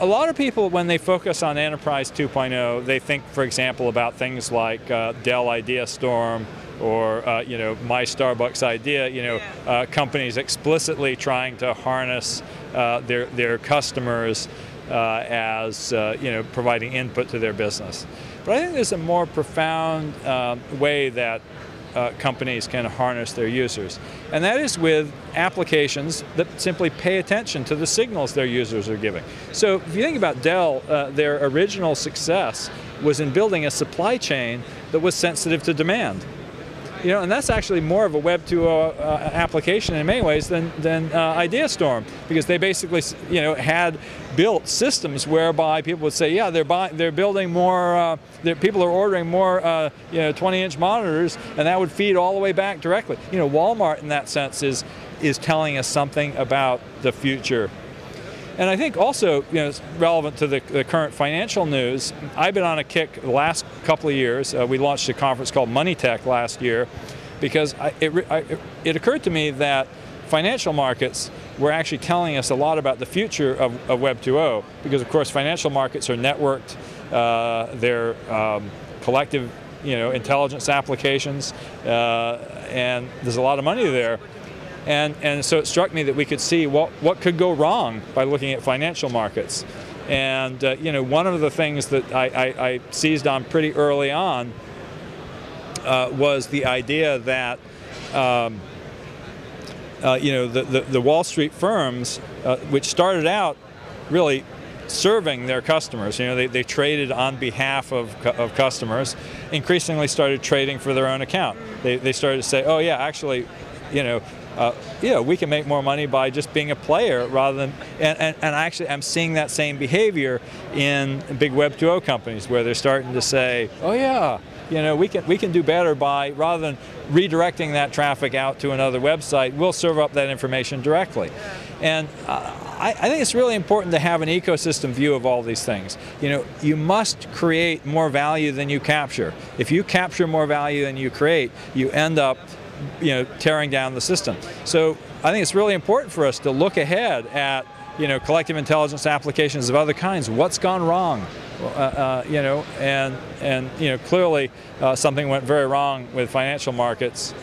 a lot of people, when they focus on Enterprise 2.0, they think, for example, about things like Dell Idea Storm or My Starbucks Idea. Companies explicitly trying to harness their customers as providing input to their business. But I think there's a more profound way that companies can harness their users, and that is with applications that simply pay attention to the signals their users are giving. So if you think about Dell, their original success was in building a supply chain that was sensitive to demand. And that's actually more of a Web 2.0 application in many ways than Idea Storm, because they basically had built systems whereby people would say, yeah, they're building more, people are ordering more 20-inch monitors, and that would feed all the way back directly. Walmart in that sense is telling us something about the future. And I think also, it's relevant to the current financial news. I've been on a kick the last couple of years. We launched a conference called Money Tech last year, because it occurred to me that financial markets were actually telling us a lot about the future of Web 2.0, because of course financial markets are networked, they're collective, intelligence applications, and there's a lot of money there. And so it struck me that we could see what could go wrong by looking at financial markets. And one of the things that I seized on pretty early on was the idea that the Wall Street firms, which started out really serving their customers, they traded on behalf of customers, increasingly started trading for their own account. They started to say, oh yeah, actually, we can make more money by just being a player rather than, and actually I'm seeing that same behavior in big Web 2.0 companies, where they're starting to say, oh yeah, we can do better by, rather than redirecting that traffic out to another website, we'll serve up that information directly. And I think it's really important to have an ecosystem view of all these things. You must create more value than you capture. If you capture more value than you create, you end up tearing down the system. So I think it's really important for us to look ahead at collective intelligence applications of other kinds. What's gone wrong? Clearly something went very wrong with financial markets.